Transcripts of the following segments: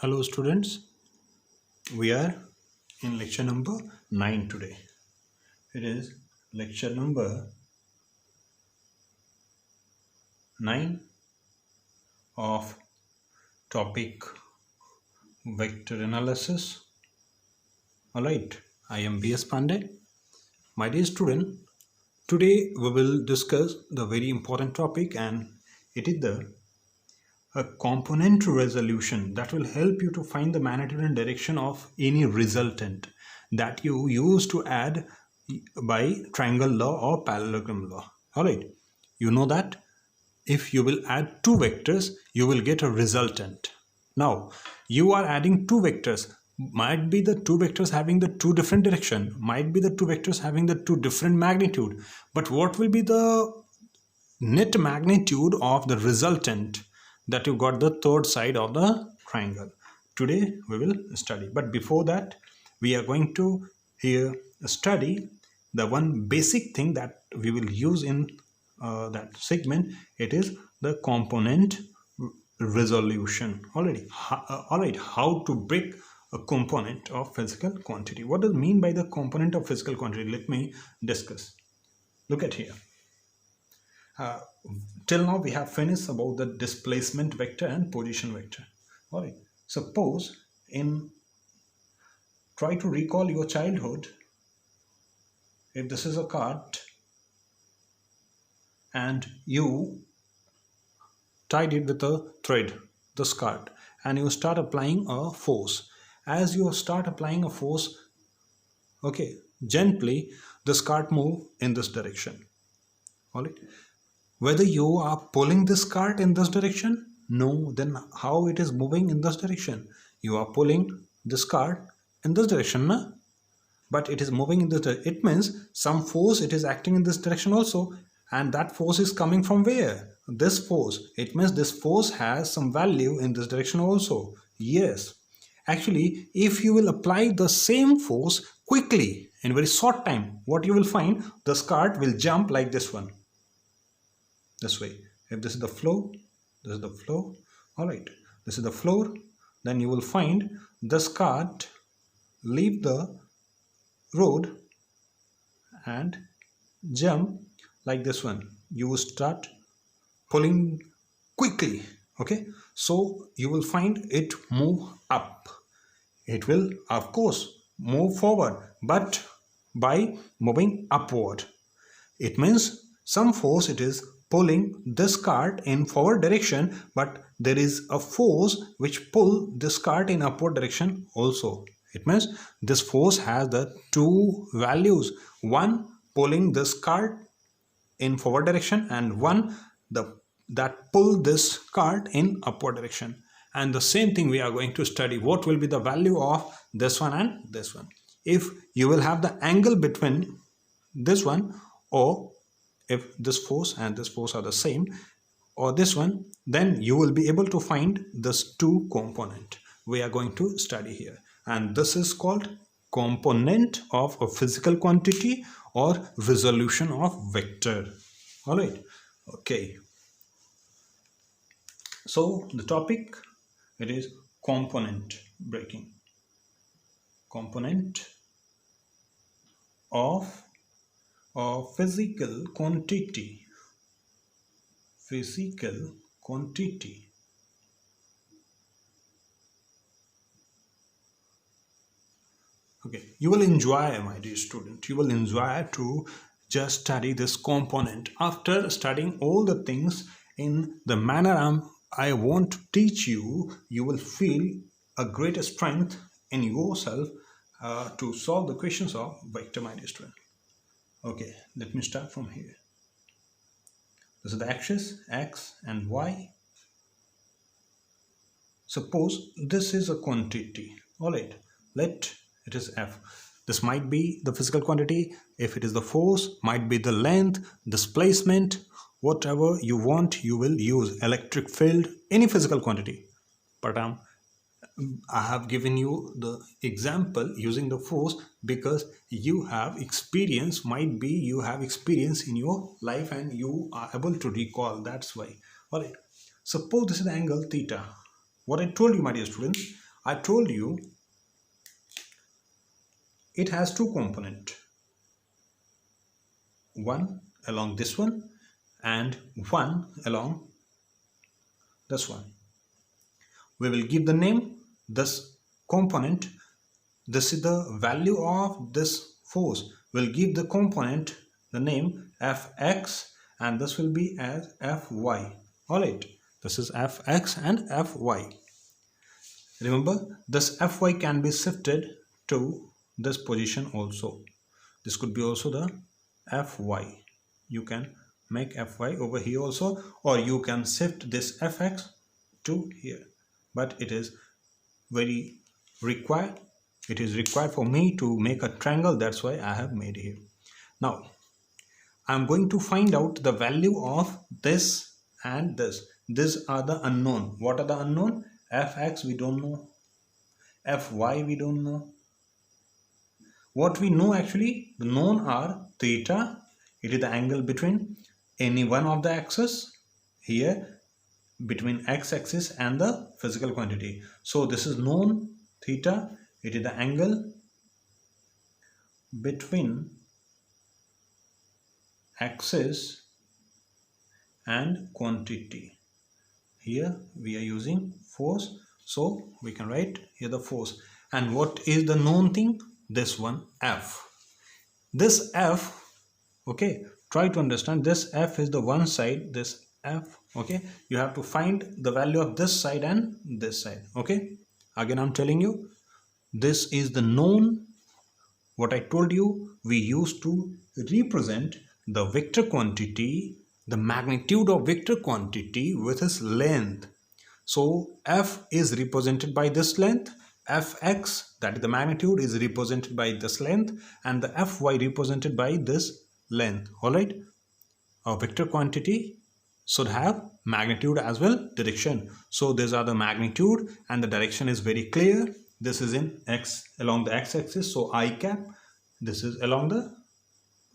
Hello students, we are in lecture number 9 today. It is lecture number 9 of topic vector analysis. Alright, I am B S Pandey. My dear student, today we will discuss the very important topic, and it is a component resolution that will help you to find the magnitude and direction of any resultant that you use to add by triangle law or parallelogram law. All right, you know that if you will add two vectors, you will get a resultant. Now, you are adding two vectors. Might be the two vectors having the two different direction, might be the two vectors having the two different magnitude, but what will be the net magnitude of the resultant that you got the third side of the triangle? Today we will study, but before that we are going to here study the one basic thing that we will use in that segment. It is the component resolution. All right, how to break a component of physical quantity. What does it mean by the component of physical quantity? Let me discuss. Look at here. Till now we have finished about the displacement vector and position vector. All right, suppose try to recall your childhood. If this is a cart and you tied it with a thread, this cart, and you start applying a force. As you start applying a force, okay, gently this cart move in this direction. All right, whether you are pulling this cart in this direction, no, then how it is moving in this direction? You are pulling this cart in this direction, na? But it is moving in this direction. It means some force, it is acting in this direction also, and that force is coming from where? This force. It means this force has some value in this direction also. Yes, actually, if you will apply the same force quickly in very short time, what you will find, this cart will jump like this one, this way. If this is the flow, this is the flow. All right, this is the floor. Then you will find this cart leave the road and jump like this one. You will start pulling quickly. Okay, so you will find it move up. It will of course move forward, but by moving upward. It means some force it is pulling this cart in forward direction, but there is a force which pull this cart in upward direction also. It means this force has the two values, one pulling this cart in forward direction and one that pull this cart in upward direction. And the same thing we are going to study. What will be the value of this one and this one? If you will have the angle between this one, or if this force and this force are the same, or this one, then you will be able to find this two component we are going to study here. And this is called component of a physical quantity or resolution of vector. All right, okay. So the topic, it is component breaking. Component of a physical quantity. Physical quantity. Okay, you will enjoy, my dear student, you will enjoy to just study this component. After studying all the things in the manner I want to teach you, you will feel a greater strength in yourself to solve the questions of vector, my dear student. Okay, let me start from here. This is the axis, x and y. Suppose this is a quantity. All right, let it is f. This might be the physical quantity. If it is the force, might be the length, displacement, whatever you want, you will use. Electric field, any physical quantity. But I have given you the example using the force because you have experience, might be you have experience in your life and you are able to recall. That's why. All right, suppose this is the angle theta. What I told you, my dear students, I told you it has two components, one along this one and one along this one. We will give the name this component. This is the value of this force. We'll give the component the name Fx, and this will be as Fy. Alright, this is Fx and Fy. Remember, this Fy can be shifted to this position also. This could be also the Fy. You can make Fy over here also, or you can shift this Fx to here. But it is very required. It is required for me to make a triangle. That's why I have made here. Now, I'm going to find out the value of this and this. These are the unknown. What are the unknown? Fx we don't know. Fy we don't know. What we know actually, the known are theta. It is the angle between any one of the axes here, between x-axis and the physical quantity. So this is known theta. It is the angle between axis and quantity. Here we are using force, so we can write here the force. And what is the known thing? This one, F. This F, okay, try to understand, this F is the one side, this F, okay. You have to find the value of this side and this side, okay. Again I'm telling you, this is the known. What I told you, we used to represent the vector quantity, the magnitude of vector quantity with its length. So F is represented by this length, Fx, that is the magnitude, is represented by this length, and the Fy represented by this length. Alright, a vector quantity should have magnitude as well direction. So these are the magnitude, and the direction is very clear. This is in x, along the x-axis, so I cap. This is along the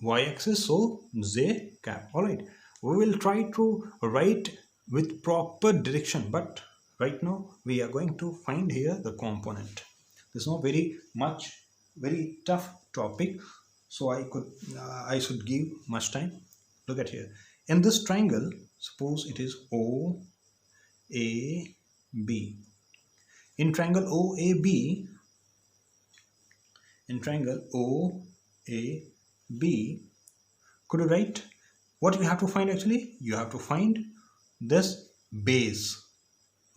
y-axis, so j cap. Alright, we will try to write with proper direction, but right now we are going to find here the component. This is not very tough topic, so I should give much time. Look at here. In this triangle, suppose it is OAB. In triangle OAB, could you write what you have to find actually? You have to find this base,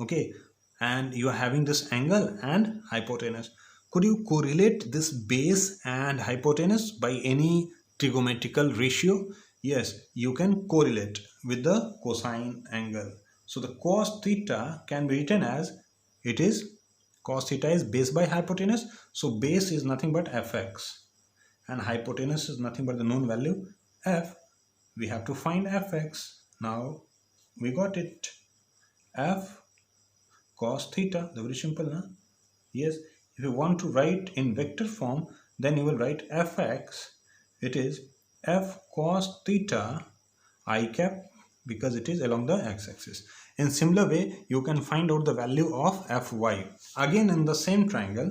okay, and you are having this angle and hypotenuse. Could you correlate this base and hypotenuse by any trigonometrical ratio? Yes, you can correlate with the cosine angle. So the cos theta can be written as, it is cos theta is base by hypotenuse. So base is nothing but Fx and hypotenuse is nothing but the known value F. We have to find Fx. Now we got it. F cos theta, very simple, na? Yes, if you want to write in vector form, then you will write Fx. It is F cos theta I cap, because it is along the x-axis. In similar way, you can find out the value of Fy. Again in the same triangle,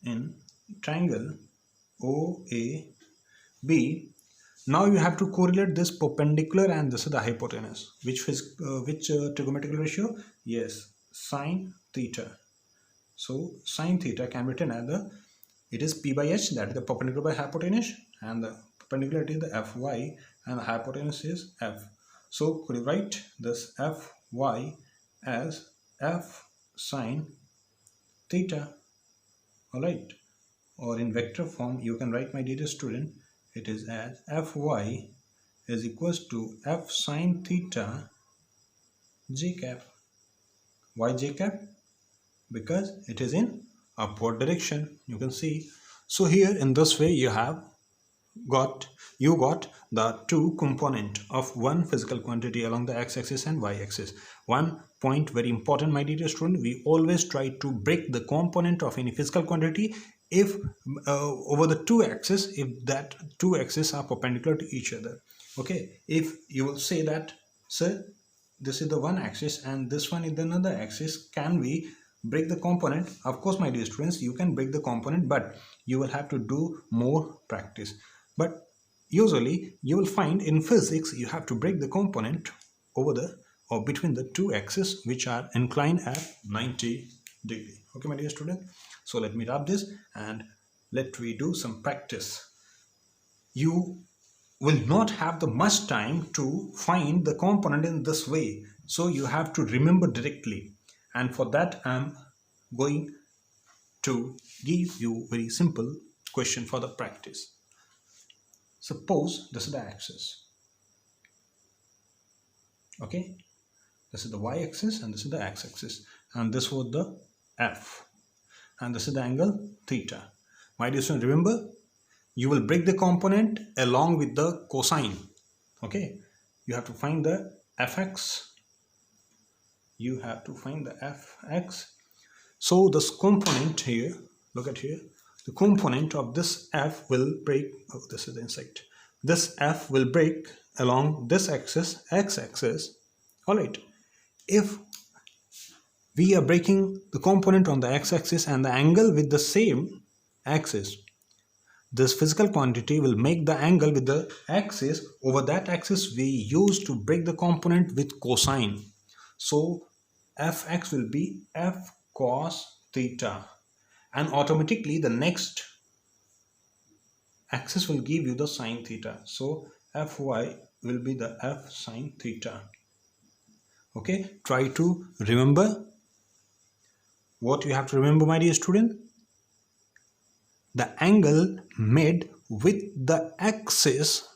in triangle OAB, now you have to correlate this perpendicular and this is the hypotenuse. Which trigonometrical ratio? Yes, sine theta. So sine theta can be written as it is P by H, that is the perpendicular by hypotenuse, and the perpendicular is the Fy and the hypotenuse is F. So could you write this Fy as F sine theta? Alright, or in vector form you can write, my dear student, it is as Fy is equals to F sine theta j cap. Why j cap? Because it is in upward direction, you can see. So here in this way you got the two component of one physical quantity along the x-axis and y-axis. One point very important, my dear student, we always try to break the component of any physical quantity if over the two axes, if that two axes are perpendicular to each other. Okay, if you will say that, sir, this is the one axis and this one is the another axis. Can we break the component? Of course, my dear students, you can break the component, but you will have to do more practice. But usually you will find in physics you have to break the component over the or between the two axes which are inclined at 90 degree. Okay, my dear student. So let me wrap this and let we do some practice. You will not have the much time to find the component in this way, so you have to remember directly, and for that I am going to give you very simple question for the practice. Suppose this is the axis, okay, this is the y-axis and this is the x-axis, and this was the f, and this is the angle theta. My dear student, remember, you will break the component along with the cosine. Okay, you have to find the fx, you have to find the fx. So this component here, look at here, the component of this f will break, oh, this is the inside, this f will break along this axis, x-axis. All right, if we are breaking the component on the x-axis and the angle with the same axis, this physical quantity will make the angle with the axis. Over that axis we use to break the component with cosine. So fx will be f cos theta, and automatically the next axis will give you the sine theta. So fy will be the f sine theta. Okay, try to remember. What you have to remember, my dear student, the angle made with the axis,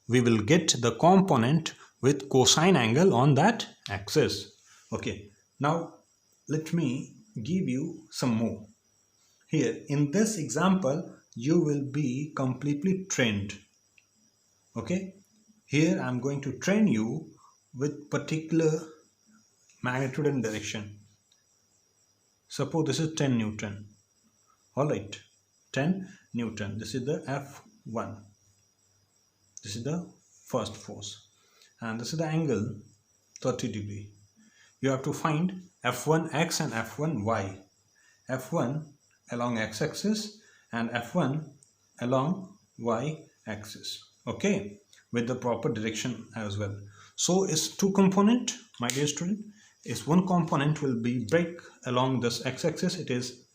we will get the component with cosine angle on that axis. Okay, now let me give you some more. Here in this example you will be completely trained. Okay, here I am going to train you with particular magnitude and direction. Suppose this is 10 Newton. All right, 10 Newton. This is the F1. This is the first force. And this is the angle 30 degree. You have to find F1x and F1y. F1 along x-axis and F1 along y-axis. Okay, with the proper direction as well. So it's two component, my dear student. Is one component will be break along this x-axis. It is,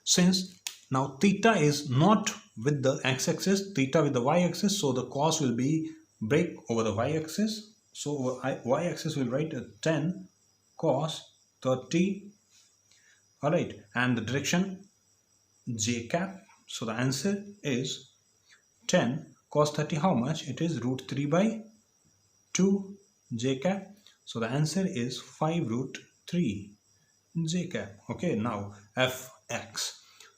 since now theta is not with the x-axis, theta with the y-axis, so the cos will be break over the y-axis. So y-axis will write 10 cos 30. All right, and the direction j cap. So the answer is 10 cos 30. How much? It is root 3 by 2 j cap. So the answer is 5 root 3 j cap. Okay, now fx.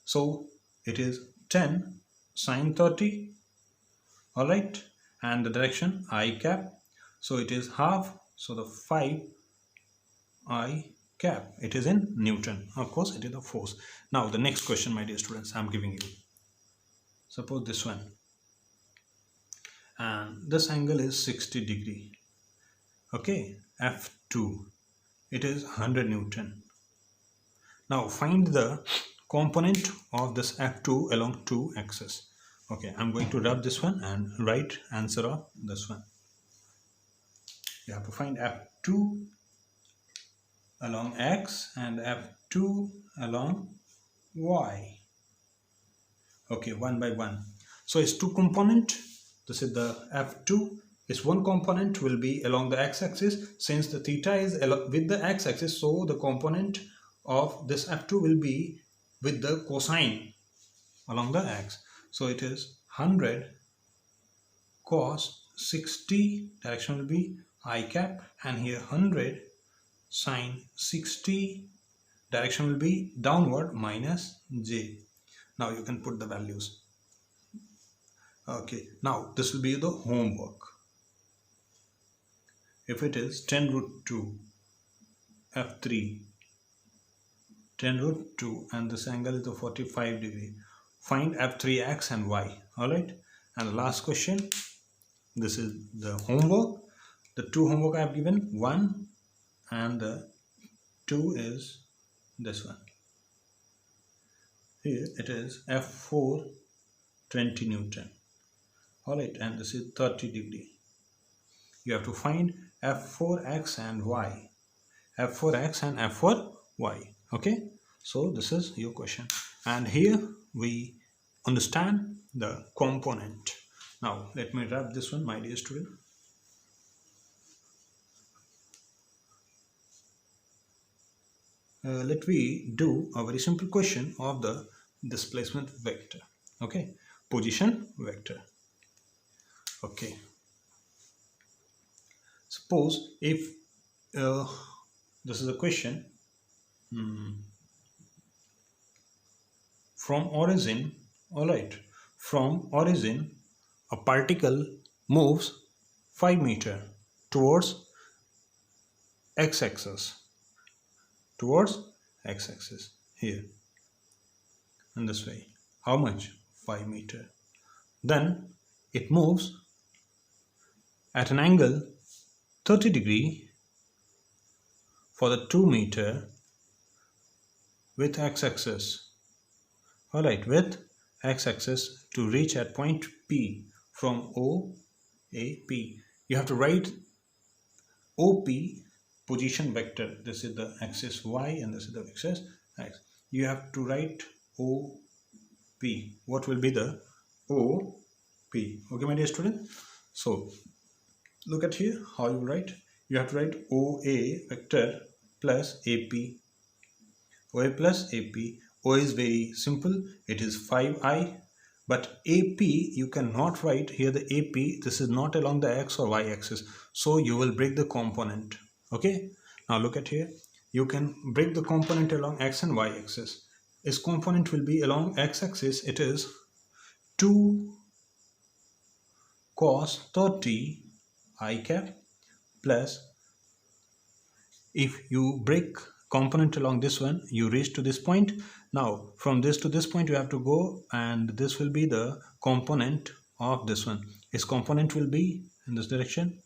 So it is 10 sine 30. All right, and the direction I cap. So it is half. So the 5 I cap. It is in Newton. Of course, it is the force. Now the next question, my dear students, I am giving you. Suppose this one. And this angle is 60 degree. Okay, F2. It is 100 Newton. Now find the component of this F2 along two axes. Okay, I'm going to rub this one and write answer of this one. You have to find F2 along x and F2 along y. Okay, one by one. So it's two component. This is the F2. Is one component will be along the x-axis. Since the theta is with the x-axis, so the component of this F2 will be with the cosine along the x. So it is 100 cos 60, direction will be I cap, and here 100 sine 60, direction will be downward minus j. Now you can put the values. Okay, now this will be the homework. If it is 10 root 2 F3, 10 root 2, and this angle is the 45 degree, find F3x and y. All right, and the last question, this is the homework. The two homework I have given, one and the two is this one. Here it is F4 20 Newton. Alright, and this is 30 degree. You have to find F4x and y. F4x and F4y. Okay, so this is your question. And here we understand the component. Now let me wrap this one, my dear student. Let me do a very simple question of the displacement vector. Okay, position vector. Okay, suppose if this is a question, from origin, alright, from origin a particle moves 5 meter towards x-axis, here in this way. How much? 5 meter. Then it moves at an angle 30 degree for the 2 meter with x-axis. Alright, with x-axis to reach at point P from O, A, P. You have to write OP position vector. This is the axis y and this is the axis x. You have to write OP. What will be the OP? Okay, my dear student. So look at here how you write. You have to write OA vector plus AP. OA plus AP. O is very simple. It is 5i. But AP you cannot write here. The AP, this is not along the x or y axis. So you will break the component. Okay. Now look at here. You can break the component along x and y axis. Its component will be along x axis. It is 2 cos 30 I cap plus, if you break component along this one, you reach to this point. Now from this to this point you have to go, and this will be the component of this one. Its component will be in this direction.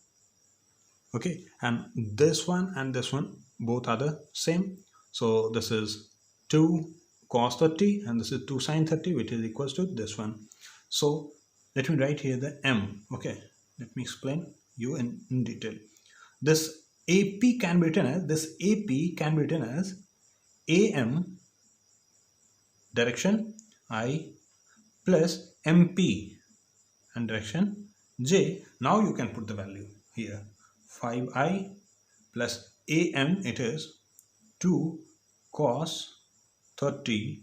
Okay, and this one and this one both are the same. So this is 2 cos 30 and this is 2 sin 30, which is equals to this one. So let me write here the M. Okay, let me explain you in detail. This AP can be written as AM direction I plus MP and direction J. Now you can put the value here. 5i plus AM, it is 2 cos 30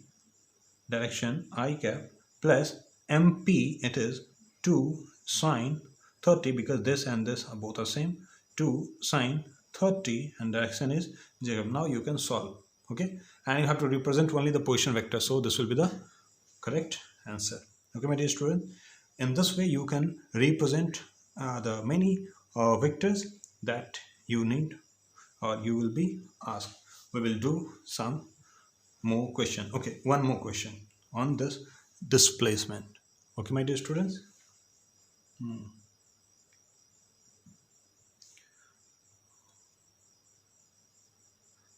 direction I cap plus MP, it is 2 sin 30, because this and this are both the same. 2 sin 30 and direction is J. Now you can solve. Okay, and you have to represent only the position vector. So this will be the correct answer. Okay, my dear student. In this way you can represent the many vectors that you need or you will be asked. We will do some more question. Okay, one more question on this displacement. Okay, my dear students.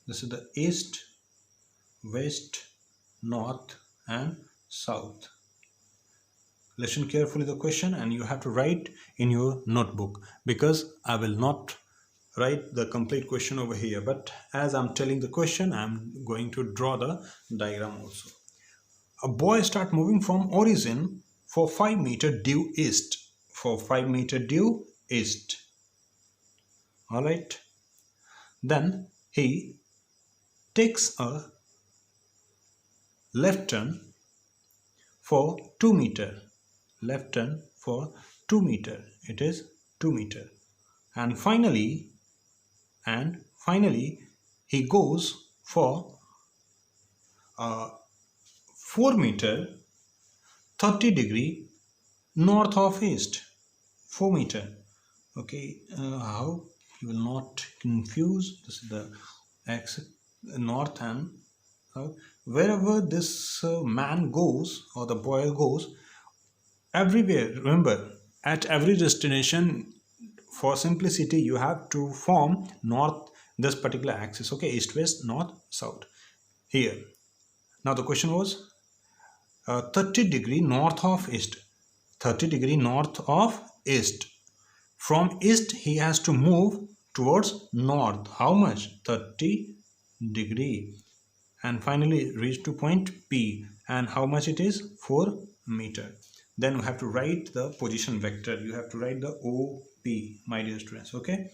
This is the east, west, north and south. Listen carefully the question and you have to write in your notebook, because I will not write the complete question over here, but as I'm telling the question, I'm going to draw the diagram also. A boy start moving from origin for 5 meter due east. For 5 meter due east. Alright. Then he takes a left turn for 2 meter. Left turn for 2 meter. It is 2 meter. And finally he goes for 4 meter 30 degree north of east. 4 meter. Okay, how you will not confuse. This is the x north and south. Wherever this man goes or the boy goes, everywhere, remember, at every destination for simplicity you have to form north, this particular axis, okay, east west north south here. Now the question was 30 degree north of east, 30 degree north of east. From east he has to move towards north. How much? 30 degree. And finally reach to point P. And how much it is? 4 meter. Then you have to write the position vector. You have to write the OP, my dear students. Okay.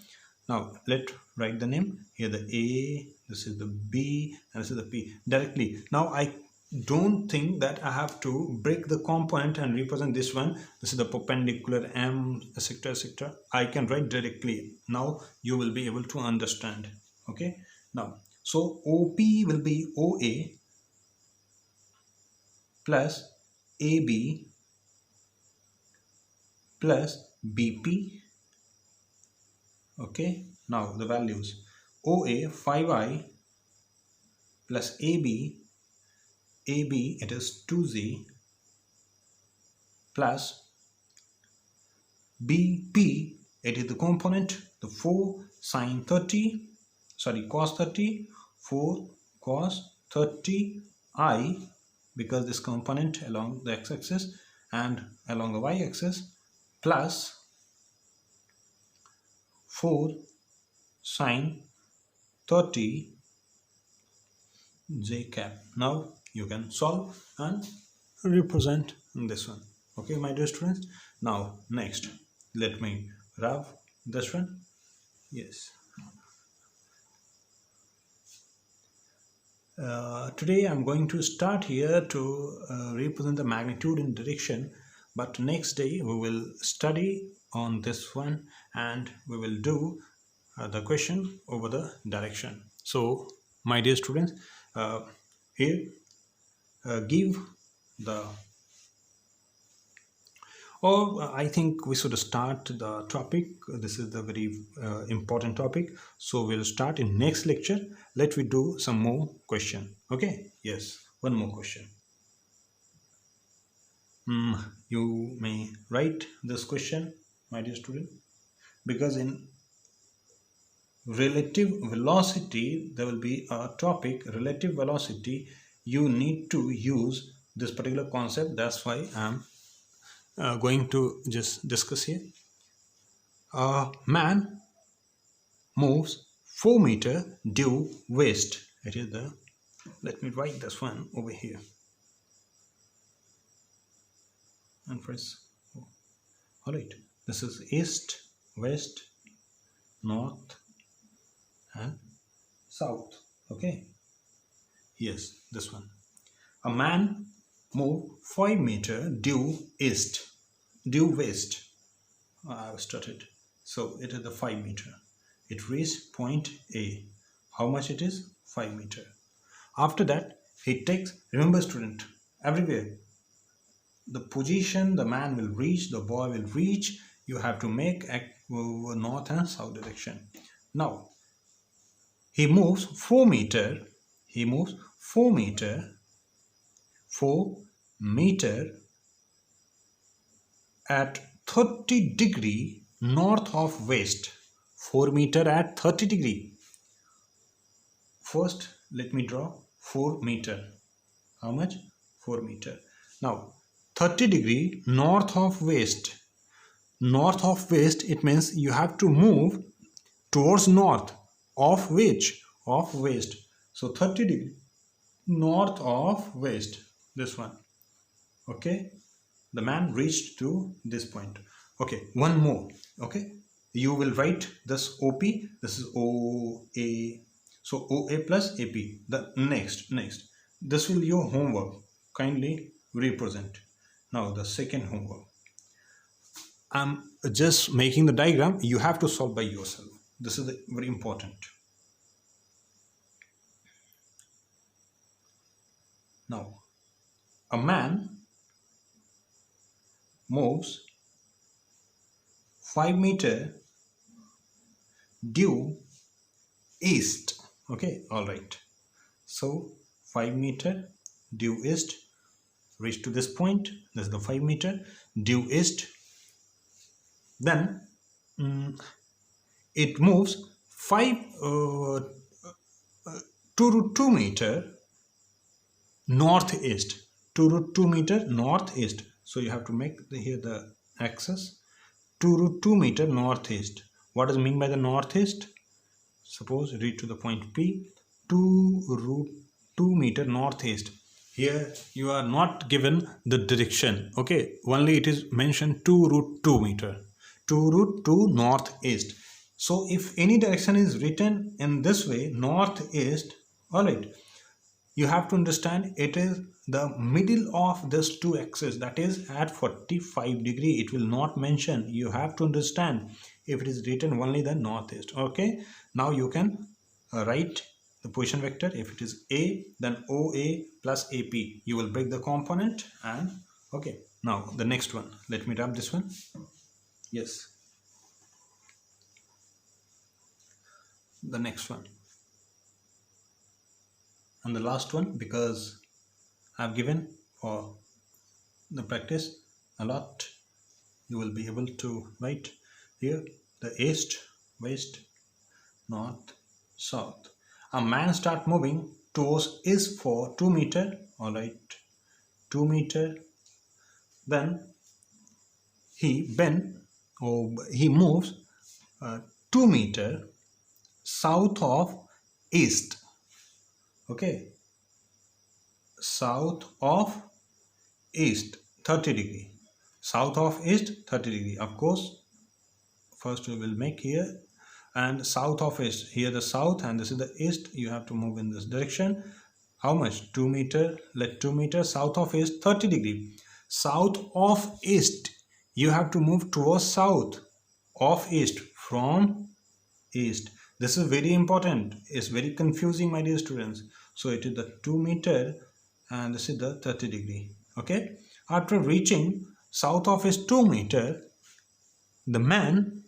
Now let's write the name. Here the A, this is the B, and this is the P. Directly. Now I don't think that I have to break the component and represent this one. This is the perpendicular M, etc., etc. I can write directly. Now you will be able to understand. Okay. Now, so OP will be OA plus AB plus BP. Okay. Now the values. OA 5I plus AB it is 2Z plus BP, it is the component, the 4 sine 30, sorry, cos 30, 4 cos 30 I, because this component along the x-axis and along the y-axis, plus 4 sine 30 j cap. Now you can solve and represent this one. Okay, my dear students. Now next, let me rub this one. Yes. Today I'm going to start here to represent the magnitude in direction, but next day we will study on this one and we will do the question over the direction. So my dear students, here give the, or I think we should start the topic. This is the very important topic, so we'll start in next lecture. Let me do some more question. Okay, yes, one more question. You may write this question, my dear student, because in relative velocity there will be a topic, relative velocity. You need to use this particular concept. That's why I'm going to just discuss here. A man moves 4 meter due west. It is the, let me write this one over here. And first, all right, this is east, west, north, and south. Okay, yes, this one. A man moved 5 meter due east, due west. I've started. So it is the 5 meter. It reached point A. How much it is? 5 meter. After that, he takes, remember student, everywhere, the position the man will reach, the boy will reach, you have to make north and south direction. Now, he moves 4 meter, he moves 4 meter, 4 meter at 30 degree north of west. 4 meter at 30 degree. First, let me draw 4 meter. How much? 4 meter. Now, 30 degree north of west. North of west, it means you have to move towards north. Of which? Of west. So 30 degree north of west. This one. Okay. The man reached to this point. Okay. One more. Okay. You will write this OP. This is OA. So OA plus AP. The next. This will be your homework. Kindly represent. Now the second homework. I'm just making the diagram. You have to solve by yourself. This is very important. Now, a man moves 5 meter due east. Okay, all right. So 5 meter due east, reach to this point. This is the 5 meter due east. Then mm, it moves 5 2 root 2 meter northeast. 2 root 2 meter northeast. So you have to make here the axis 2 root 2 meter northeast. What does it mean by the northeast? Suppose read to the point P, 2 root 2 meter northeast. Here you are not given the direction. Okay, only it is mentioned 2 root 2 meter. 2 root 2 northeast. So if any direction is written in this way, northeast, alright, you have to understand it is the middle of this two axes, that is at 45 degree. It will not mention. You have to understand if it is written only the northeast. Okay, now you can write the position vector. If it is A, then OA plus AP. You will break the component and okay. Now the next one, let me rub this one. Yes, the next one and the last one, because I've given for the practice a lot. You will be able to write here the east, west, north, south. A man start moving towards is for 2 meter. All right, 2 meter. Then he bend or he moves 2 meter south of east. Okay, south of east 30 degree. South of east 30 degree. Of course, first we will make here and south of east. Here the south and this is the east. You have to move in this direction. How much? 2 meter. Let 2 meter south of east 30 degree. South of east. You have to move towards south of east from east. This is very important. It's very confusing, my dear students. So it is the 2 meter and this is the 30 degree. Okay. After reaching south of east 2 meter, the man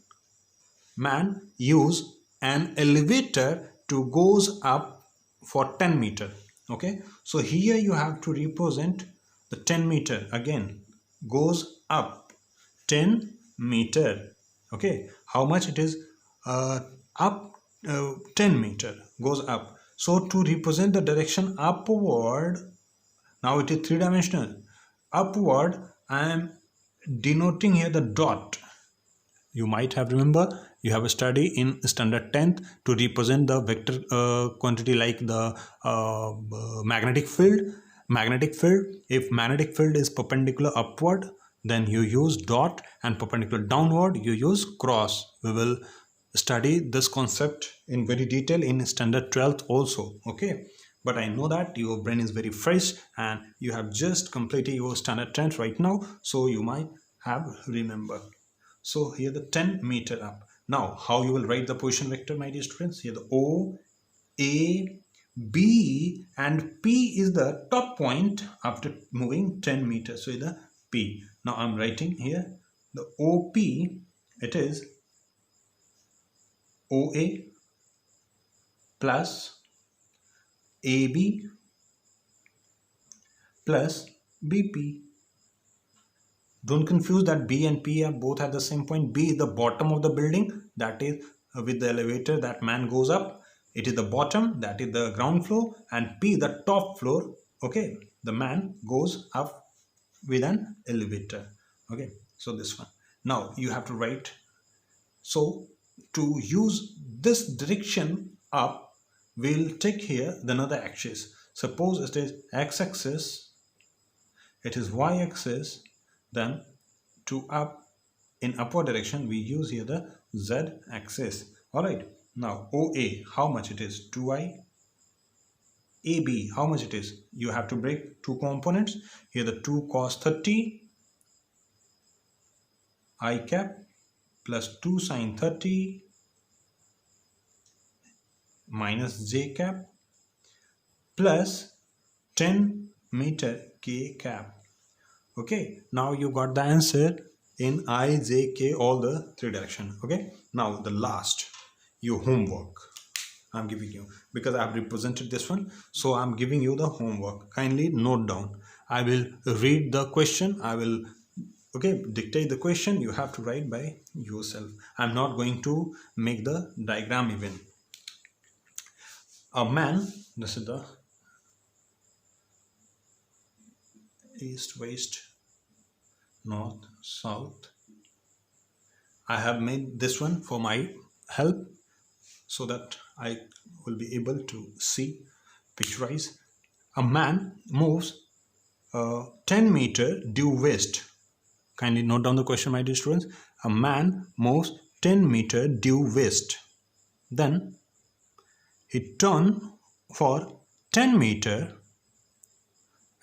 use an elevator to goes up for 10 meter. Okay. So here you have to represent the 10 meter again. Goes up 10 meter. Okay. How much it is? Up 10 meter goes up. So to represent the direction upward, now it is three-dimensional. Upward, I am denoting here the dot. You might have remember you have a study in standard 10th to represent the vector quantity like the magnetic field. Magnetic field, if magnetic field is perpendicular upward, then you use dot, and perpendicular downward you use cross. We will study this concept in very detail in standard 12th also. Okay, but I know that your brain is very fresh and you have just completed your standard 10th right now, so you might have remember. So here the 10 meter up. Now how you will write the position vector, my dear students? Here the O, A, B and P is the top point after moving 10 meters. So the P. Now I'm writing here the OP. It is OA plus AB plus BP. Don't confuse that B and P are both at the same point. B is the bottom of the building, that is with the elevator that man goes up. It is the bottom, that is the ground floor, and P the top floor. Okay, the man goes up with an elevator. Okay, so this one. Now you have to write. So to use this direction up, we'll take here the another axis. Suppose it is x-axis, it is y-axis, then to up in upward direction we use here the z-axis. All right. Now OA, how much it is? 2i. AB, how much it is? You have to break two components. Here the 2 cos 30 I cap plus 2 sin 30 minus j cap plus 10 meter k cap. Okay, now you got the answer in I, j, k, all the three direction. Okay, now the last, your homework I'm giving you, because I have represented this one, so I'm giving you the homework. Kindly note down. I will read the question, I will Okay, dictate the question, you have to write by yourself. I'm not going to make the diagram even. A man, this is the east, west, north, south. I have made this one for my help so that I will be able to see, picturize. A man moves 10 meter due west. Kindly note down the question, my dear students. A man moves 10 meter due west. Then he turns for 10 meter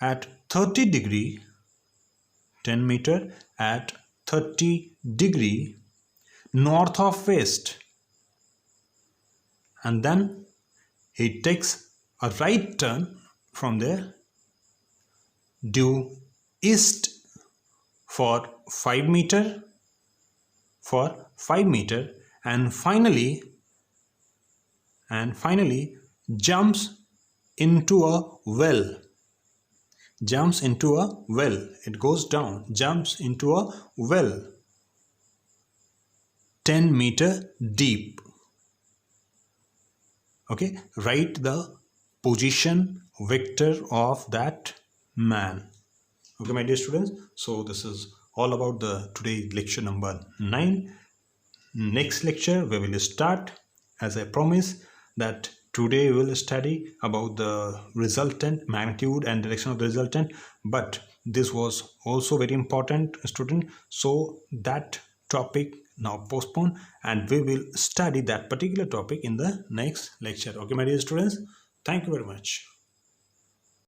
at 30 degree, 10 meter at 30 degree north of west, and then he takes a right turn from there due east for 5 meter, and finally jumps into a well. It goes down, jumps into a well 10 meter deep. Okay, write the position vector of that man. Okay, my dear students, so this is all about the today lecture number 9. Next lecture we will start, as I promised, that today we will study about the resultant, magnitude and direction of the resultant, but this was also very important, student, so that topic now postponed, and we will study that particular topic in the next lecture. Okay, my dear students, thank you very much.